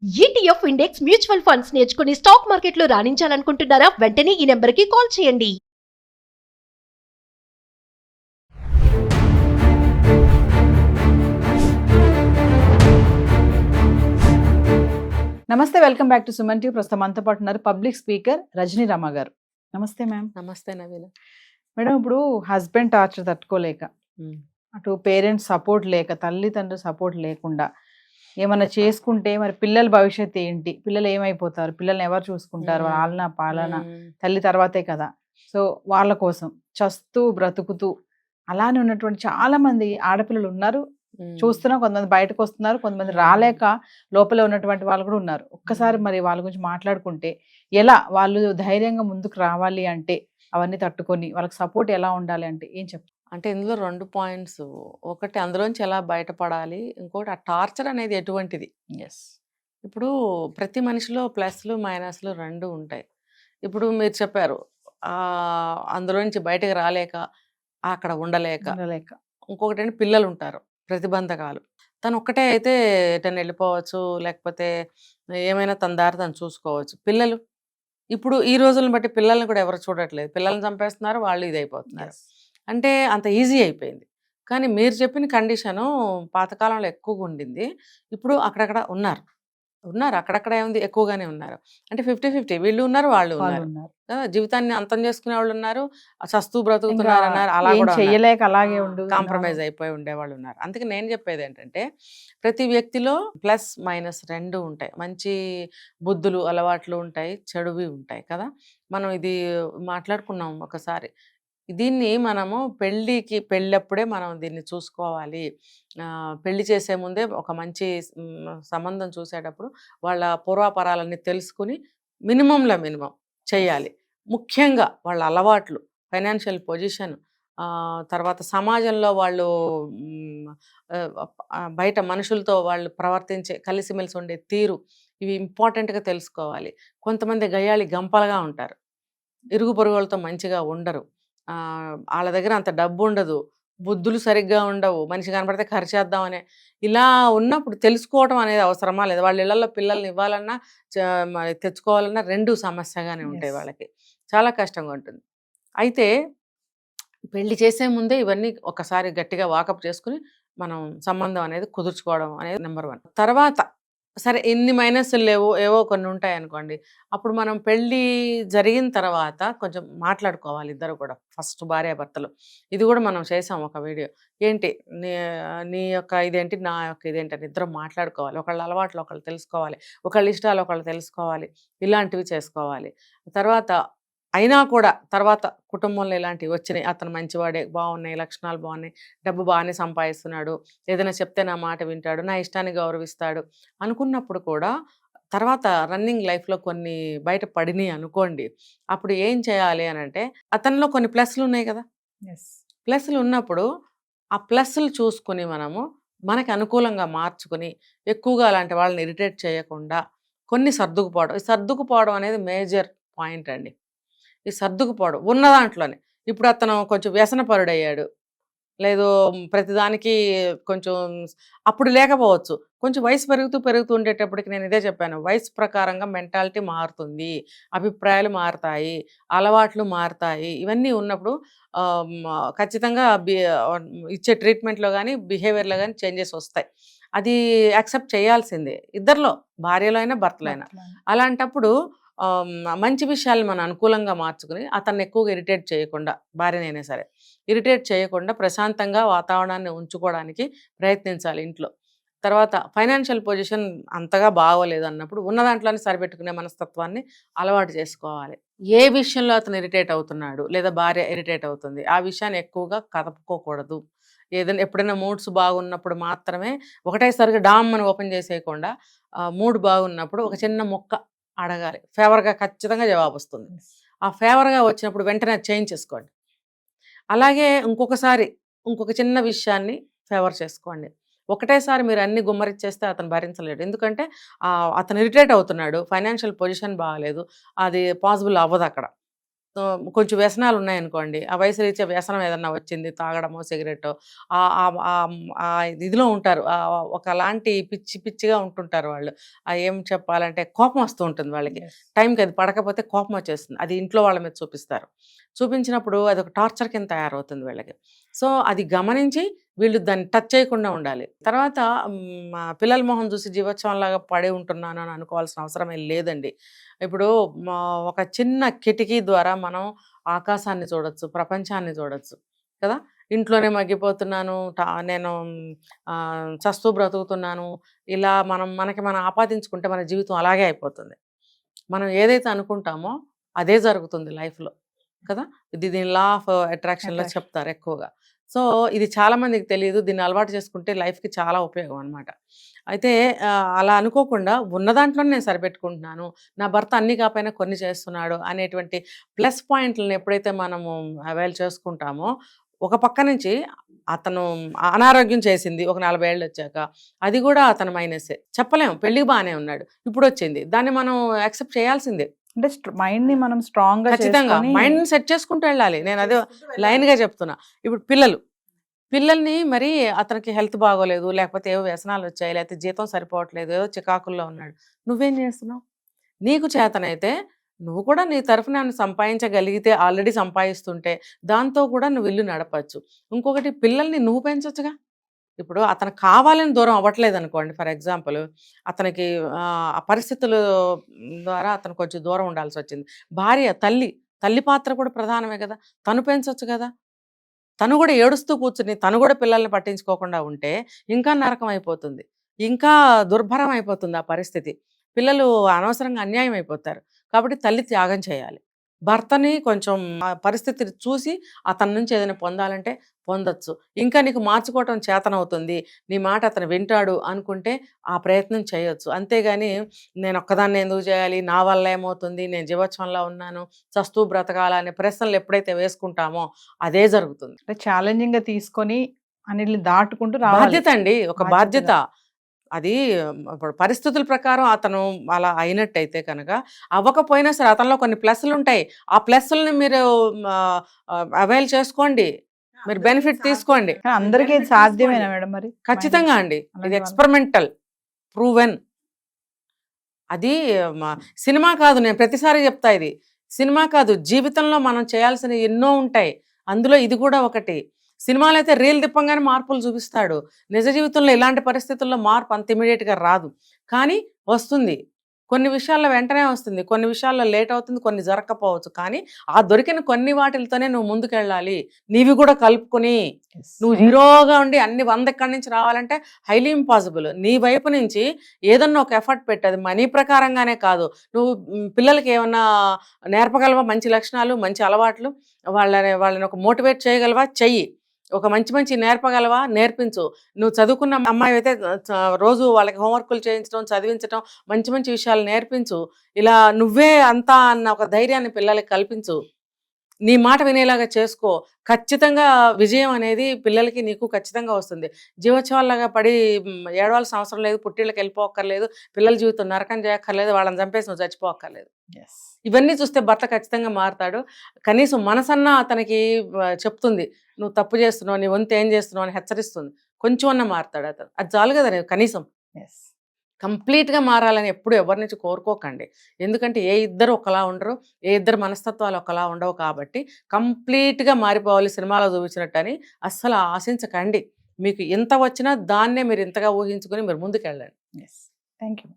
ETF index mutual funds నేర్చుకుని stock మార్కెట్లో రాణించాలనుకుంటున్నారా? వెంటనే ఈ నెంబర్కి కాల్ చేయండి. నమస్తే, welcome back to Suman TV. ప్రస్తుతం మనతో పాటు ఉన్నారు పబ్లిక్ స్పీకర్ రజనీ రమ గారు. నమస్తే మ్యామ్. నమస్తే నవీన. మేడం, ఇప్పుడు హస్బెండ్ టార్చర్ తట్టుకోలేక, అటు పేరెంట్స్ సపోర్ట్ లేక, తల్లిదండ్రులు సపోర్ట్ లేకుండా ఏమన్నా చేసుకుంటే మరి పిల్లల భవిష్యత్తు ఏంటి? పిల్లలు ఏమైపోతారు? పిల్లల్ని ఎవరు చూసుకుంటారు? వాళ్ళ పాలన తల్లి తర్వాతే కదా. సో వాళ్ళ కోసం చస్తూ బ్రతుకుతూ అలానే ఉన్నటువంటి చాలా మంది ఆడపిల్లలు ఉన్నారు. చూస్తున్నాం, కొంతమంది బయటకు వస్తున్నారు, కొంతమంది రాలేక లోపల ఉన్నటువంటి వాళ్ళు కూడా ఉన్నారు. ఒక్కసారి మరి వాళ్ళ గురించి మాట్లాడుకుంటే ఎలా వాళ్ళు ధైర్యంగా ముందుకు రావాలి అంటే, అవన్నీ తట్టుకొని వాళ్ళకి సపోర్ట్ ఎలా ఉండాలి అంటే ఏం చెప్తారు? అంటే ఇందులో 2 పాయింట్స్. ఒకటి అందులోంచి ఎలా బయటపడాలి, ఇంకోటి ఆ టార్చర్ అనేది ఎటువంటిది. ఇప్పుడు ప్రతి మనిషిలో ప్లస్లు మైనస్లు 2 ఉంటాయి. ఇప్పుడు మీరు చెప్పారు అందులోంచి బయటకు రాలేక, అక్కడ ఉండలేక. ఇంకొకటి ఏంటి, పిల్లలు ఉంటారు, ప్రతిబంధకాలు. తను ఒక్కటే అయితే ఎటైనా వెళ్ళిపోవచ్చు, లేకపోతే ఏమైనా తన దారి తను చూసుకోవచ్చు. పిల్లలు ఇప్పుడు ఈ రోజులను బట్టి పిల్లల్ని కూడా ఎవరు చూడట్లేదు. పిల్లల్ని చంపేస్తున్నారు, వాళ్ళు ఇదైపోతున్నారు. అంటే అంత ఈజీ అయిపోయింది. కానీ మీరు చెప్పిన కండిషను పాతకాలంలో ఎక్కువగా ఉండింది. ఇప్పుడు అక్కడక్కడ ఉన్నారు అక్కడక్కడ ఏముంది, ఎక్కువగానే ఉన్నారు. అంటే 50-50 వీళ్ళు ఉన్నారు, వాళ్ళు ఉన్నారు కదా. జీవితాన్ని అంతం చేసుకునే వాళ్ళు ఉన్నారు, చస్తూ బ్రతుకుతున్నారు అన్నారు, అలా కూడా చేయలేక అలాగే కాంప్రమైజ్ అయిపోయి ఉండేవాళ్ళు ఉన్నారు. అందుకే నేను చెప్పేది ఏంటంటే, ప్రతి వ్యక్తిలో ప్లస్ మైనస్ 2 ఉంటాయి. మంచి బుద్ధులు అలవాట్లు ఉంటాయి, చెడువి ఉంటాయి కదా. మనం ఇది మాట్లాడుకున్నాం ఒకసారి. దీన్ని మనము పెళ్ళప్పుడే మనం దీన్ని చూసుకోవాలి. పెళ్లి చేసే ముందే ఒక మంచి సంబంధం చూసేటప్పుడు వాళ్ళ పూర్వాపరాలన్నీ తెలుసుకుని మినిమం చేయాలి. ముఖ్యంగా వాళ్ళ అలవాట్లు, ఫైనాన్షియల్ పొజిషన్, తర్వాత సమాజంలో వాళ్ళు బయట మనుషులతో వాళ్ళు ప్రవర్తించే కలిసిమెలిసి ఉండే తీరు, ఇవి ఇంపార్టెంట్గా తెలుసుకోవాలి. కొంతమంది గయ్యాళి గంపలుగా ఉంటారు, ఇరుగు పొరుగులతో మంచిగా ఉండరు, వాళ్ళ దగ్గర అంత డబ్బు ఉండదు, బుద్ధులు సరిగ్గా ఉండవు, మనిషి కనపడితే ఖర్చేద్దామనే. ఇలా ఉన్నప్పుడు తెలుసుకోవడం అనేది అవసరమా లేదా? వాళ్ళ ఇళ్లలో పిల్లల్ని ఇవ్వాలన్నా తెచ్చుకోవాలన్నా 2 సమస్యగానే ఉంటాయి. వాళ్ళకి చాలా కష్టంగా ఉంటుంది. అయితే పెళ్లి చేసే ముందే ఇవన్నీ ఒకసారి గట్టిగా వాకప్ చేసుకుని మనం సంబంధం అనేది కుదుర్చుకోవడం అనేది నెంబర్ 1. తర్వాత సరే ఎన్ని మైనస్లు లేవు, ఏవో కొన్ని ఉంటాయి అనుకోండి, అప్పుడు మనం పెళ్ళి జరిగిన తర్వాత కొంచెం మాట్లాడుకోవాలి ఇద్దరు కూడా. ఫస్ట్ భార్యాభర్తలు, ఇది కూడా మనం చేసాం ఒక వీడియో. ఏంటి నీ యొక్క ఇదేంటి, నా యొక్క ఇదేంటి అని ఇద్దరు మాట్లాడుకోవాలి. ఒకళ్ళ అలవాట్లు ఒకళ్ళు తెలుసుకోవాలి, ఒకళ్ళ ఇష్టాలు ఒకళ్ళు తెలుసుకోవాలి, ఇలాంటివి చేసుకోవాలి. తర్వాత అయినా కూడా తర్వాత కుటుంబంలో ఇలాంటివి వచ్చినాయి, అతను మంచివాడే, బాగున్నాయి, లక్షణాలు బాగున్నాయి, డబ్బు బాగానే సంపాదిస్తున్నాడు, ఏదైనా చెప్తే నా మాట వింటాడు, నా ఇష్టాన్ని గౌరవిస్తాడు అనుకున్నప్పుడు కూడా తర్వాత రన్నింగ్ లైఫ్లో కొన్ని బయట పడినాయి అనుకోండి, అప్పుడు ఏం చేయాలి అని అంటే, అతనిలో కొన్ని ప్లస్లు ఉన్నాయి కదా. ప్లస్లు ఉన్నప్పుడు ఆ ప్లస్లు చూసుకుని మనము మనకి అనుకూలంగా మార్చుకుని, ఎక్కువగా అలాంటి వాళ్ళని ఇరిటేట్ చేయకుండా కొన్ని సర్దుకుపోవడం. ఈ సర్దుకుపోవడం అనేది మేజర్ పాయింట్ అండి. ఈ సర్దుకుపోవడం ఉన్న దాంట్లోనే. ఇప్పుడు అతను కొంచెం వ్యసనపరుడయ్యాడు, లేదు ప్రతిదానికి కొంచెం, అప్పుడు లేకపోవచ్చు, కొంచెం వయసు పెరుగుతూ ఉండేటప్పటికి నేను ఇదే చెప్పాను, వయసు ప్రకారంగా మెంటాలిటీ మారుతుంది, అభిప్రాయాలు మారుతాయి, అలవాట్లు మారుతాయి. ఇవన్నీ ఉన్నప్పుడు ఖచ్చితంగా ఇచ్చే ట్రీట్మెంట్లో కానీ బిహేవియర్లో కానీ చేంజెస్ వస్తాయి. అది యాక్సెప్ట్ చేయాల్సిందే ఇద్దరిలో, భార్యలో అయినా భర్తలో అయినా. అలాంటప్పుడు మంచి విషయాలు మనం అనుకూలంగా మార్చుకుని అతన్ని ఎక్కువగా ఇరిటేట్ చేయకుండా, భార్యనైనా సరే ఇరిటేట్ చేయకుండా ప్రశాంతంగా వాతావరణాన్ని ఉంచుకోవడానికి ప్రయత్నించాలి ఇంట్లో. తర్వాత ఫైనాన్షియల్ పొజిషన్ అంతగా బాగోలేదు అన్నప్పుడు ఉన్న దాంట్లోనే సరిపెట్టుకునే మనస్తత్వాన్ని అలవాటు చేసుకోవాలి. ఏ విషయంలో అతను ఇరిటేట్ అవుతున్నాడు లేదా భార్య ఇరిటేట్ అవుతుంది, ఆ విషయాన్ని ఎక్కువగా కదపుకోకూడదు. ఏదైనా ఎప్పుడైనా మూడ్స్ బాగున్నప్పుడు మాత్రమే ఒకటేసారిగా డామ్ అని ఓపెన్ చేసేయకుండా, మూడ్ బాగున్నప్పుడు ఒక చిన్న మొక్క అడగాలి, ఫేవర్గా ఖచ్చితంగా జవాబు వస్తుంది. ఆ ఫేవర్గా వచ్చినప్పుడు వెంటనే చేంజ్ చేసుకోండి. అలాగే ఇంకొక చిన్న విషయాన్ని ఫేవర్ చేసుకోండి. ఒకటేసారి మీరు అన్ని గుమ్మరిచ్చేస్తే అతను భరించలేడు. ఎందుకంటే అతను ఇరిటేట్ అవుతున్నాడు, ఫైనాన్షియల్ పొజిషన్ బాగాలేదు, అది పాసిబుల్ అవ్వదు అక్కడ. కొంచెం వ్యసనాలు ఉన్నాయనుకోండి, ఆ వయసు రీత్యా వ్యసనం ఏదన్నా వచ్చింది, తాగడమో సిగరెట్టో, ఆ ఇదిలో ఉంటారు, ఒకలాంటి పిచ్చి పిచ్చిగా ఉంటుంటారు వాళ్ళు. ఏం చెప్పాలంటే కోపం వస్తూ ఉంటుంది వాళ్ళకి, టైంకి అది పడకపోతే కోపం వచ్చేస్తుంది, అది ఇంట్లో వాళ్ళ మీద చూపిస్తారు. చూపించినప్పుడు అది ఒక టార్చర్ కింద తయారవుతుంది వీళ్ళకి. సో అది గమనించి వీళ్ళు దాన్ని టచ్ చేయకుండా ఉండాలి. తర్వాత పిల్లల మొహం చూసి జీవోత్సవంలాగా పడి ఉంటున్నాను అని అనుకోవాల్సిన అవసరం ఏం లేదండి. ఇప్పుడు ఒక చిన్న కిటికీ ద్వారా మనం ఆకాశాన్ని చూడొచ్చు, ప్రపంచాన్ని చూడొచ్చు కదా. ఇంట్లోనే మగ్గిపోతున్నాను, నేను చస్తూ బ్రతుకుతున్నాను, ఇలా మనం ఆపాదించుకుంటే మన జీవితం అలాగే అయిపోతుంది. మనం ఏదైతే అనుకుంటామో అదే జరుగుతుంది లైఫ్లో కదా. దీని లా ఆఫ్ అట్రాక్షన్లో చెప్తారు ఎక్కువగా. సో ఇది చాలా మందికి తెలియదు, దీన్ని అలవాటు చేసుకుంటే లైఫ్కి చాలా ఉపయోగం అనమాట. అయితే అలా అనుకోకుండా ఉన్న దాంట్లోనే నేను సరిపెట్టుకుంటున్నాను, నా భర్త అన్ని కాకపోయినా కొన్ని చేస్తున్నాడు అనేటువంటి ప్లస్ పాయింట్లను ఎప్పుడైతే మనము అవైల్ చేసుకుంటామో, ఒక పక్క నుంచి అతను అనారోగ్యం చేసింది ఒక 40 ఏళ్ళు వచ్చాక, అది కూడా అతను మైనసే చెప్పలేము. పెళ్ళికి బాగానే ఉన్నాడు, ఇప్పుడు వచ్చింది, దాన్ని మనం యాక్సెప్ట్ చేయాల్సిందే. అంటే మైండ్ ని మనం స్ట్రాంగ్ గా ఖచ్చితంగా మైండ్ సెట్ చేసుకుంటూ వెళ్ళాలి. నేను అదే లైన్గా చెప్తున్నా. ఇప్పుడు పిల్లల్ని మరి అతనికి హెల్త్ బాగోలేదు, లేకపోతే ఏవో వ్యసనాలు వచ్చాయి, లేకపోతే జీతం సరిపోవట్లేదు, ఏదో చికాకుల్లో ఉన్నాడు, నువ్వేం చేస్తున్నావు? నీకు చేతనైతే నువ్వు కూడా నీ తరఫున సంపాదించగలిగితే, ఆల్రెడీ సంపాదిస్తుంటే దాంతో కూడా నువ్వు ఇల్లు నడపచ్చు. ఇంకొకటి, పిల్లల్ని నువ్వు పెంచొచ్చుగా. ఇప్పుడు అతను కావాలని దూరం అవ్వట్లేదు అనుకోండి, ఫర్ ఎగ్జాంపుల్ అతనికి ఆ పరిస్థితుల ద్వారా అతను కొంచెం దూరం ఉండాల్సి వచ్చింది. భార్య, తల్లి పాత్ర కూడా ప్రధానమే కదా, తను పెంచొచ్చు కదా. తను కూడా ఏడుస్తూ కూర్చుని తను కూడా పిల్లల్ని పట్టించుకోకుండా ఉంటే ఇంకా నరకం అయిపోతుంది, ఇంకా దుర్భరం అయిపోతుంది ఆ పరిస్థితి. పిల్లలు అనవసరంగా అన్యాయం అయిపోతారు. కాబట్టి తల్లి త్యాగం చేయాలి. భర్తని కొంచెం ఆ పరిస్థితిని చూసి అతని నుంచి ఏదైనా పొందాలంటే పొందొచ్చు. ఇంకా నీకు మార్చుకోవటం చేతనవుతుంది, నీ మాట అతను వింటాడు అనుకుంటే ఆ ప్రయత్నం చేయొచ్చు. అంతేగాని నేను ఒక్కదాన్ని ఎందుకు చేయాలి, నా వల్ల ఏమవుతుంది, నేను జీవోత్సవంలో ఉన్నాను, చస్తూ బ్రతకాల అనే ప్రశ్నలు ఎప్పుడైతే వేసుకుంటామో అదే జరుగుతుంది. అంటే ఛాలెంజింగ్ గా తీసుకొని అన్నిటిని దాటుకుంటూ రావాలి. బాధ్యత అండి, ఒక బాధ్యత అది. ఇప్పుడు పరిస్థితుల ప్రకారం అతను అలా అయినట్టయితే కనుక, అవ్వకపోయినా సరే అతనిలో కొన్ని ప్లస్లు ఉంటాయి, ఆ ప్లస్లని మీరు అవైల్ చేసుకోండి, మీరు బెనిఫిట్ తీసుకోండి. కానీ అందరికీ ఇది సాధ్యమేనా మేడం మరి? ఖచ్చితంగా అండి, ఇది ఎక్స్పెరిమెంటల్, ప్రూవెన్. అది సినిమా కాదు, నేను ప్రతిసారి చెప్తా, ఇది సినిమా కాదు, జీవితంలో మనం చేయాల్సిన ఎన్నో ఉంటాయి, అందులో ఇది కూడా ఒకటి. సినిమాలో అయితే రీల్ తిప్పంగానే మార్పులు చూపిస్తాడు, నిజ జీవితంలో ఇలాంటి పరిస్థితుల్లో మార్పు అంత ఇమీడియట్గా రాదు, కానీ వస్తుంది. కొన్ని విషయాల్లో వెంటనే వస్తుంది, కొన్ని విషయాల్లో లేట్ అవుతుంది, కొన్ని జరగకపోవచ్చు. కానీ ఆ దొరికిన కొన్ని వాటిలతోనే నువ్వు ముందుకెళ్ళాలి, నీవి కూడా కలుపుకొని. నువ్వు జీరోగా ఉండి అన్ని 100 ఎక్కడి నుంచి రావాలంటే హైలీ ఇంపాసిబుల్. నీ వైపు నుంచి ఏదన్నా ఒక ఎఫర్ట్ పెట్టదు, మనీ ప్రకారంగానే కాదు. నువ్వు పిల్లలకి ఏమన్నా నేర్పగలవా, మంచి లక్షణాలు, మంచి అలవాట్లు, వాళ్ళని ఒక మోటివేట్ చేయగలవా, చెయ్యి. ఒక మంచి నేర్పగలవా, నేర్పించు. నువ్వు చదువుకున్న అమ్మాయి అయితే రోజు వాళ్ళకి హోంవర్క్లు చేయించడం, చదివించడం, మంచి విషయాలు నేర్పించు. ఇలా నువ్వే అంతా అన్న ఒక ధైర్యాన్ని పిల్లలకి కల్పించు, నీ మాట వినేలాగా చేసుకో. ఖచ్చితంగా విజయం అనేది పిల్లలకి నీకు ఖచ్చితంగా వస్తుంది. జీవోత్సవాల్లాగా పడి ఏడవాల్సిన అవసరం లేదు, పుట్టిళ్ళకి వెళ్ళిపోక్కర్లేదు, పిల్లల జీవితం నరకం చేయక్కర్లేదు, వాళ్ళని చంపేసి నువ్వు చచ్చిపోక్కర్లేదు. ఇవన్నీ చూస్తే భర్త ఖచ్చితంగా మారుతాడు. కనీసం మనసన్నా అతనికి చెప్తుంది, నువ్వు తప్పు చేస్తున్నావు, నీ వంతు ఏం చేస్తున్నావు అని హెచ్చరిస్తుంది. కొంచెం అన్నా మారుతాడు అతను, అది చాలు కదా కనీసం. కంప్లీట్గా మారాలని ఎప్పుడు ఎవరి నుంచి కోరుకోకండి, ఎందుకంటే ఏ ఇద్దరు ఒకలా ఉండరు, ఏ ఇద్దరు మనస్తత్వాలు ఒకలా ఉండవు. కాబట్టి కంప్లీట్గా మారిపోవాలి సినిమాలో చూపించినట్టు అని అస్సలు ఆశించకండి. మీకు ఇంత వచ్చినా దాన్నే మీరు ఇంతగా ఊహించుకొని మీరు ముందుకెళ్ళండి. Thank you.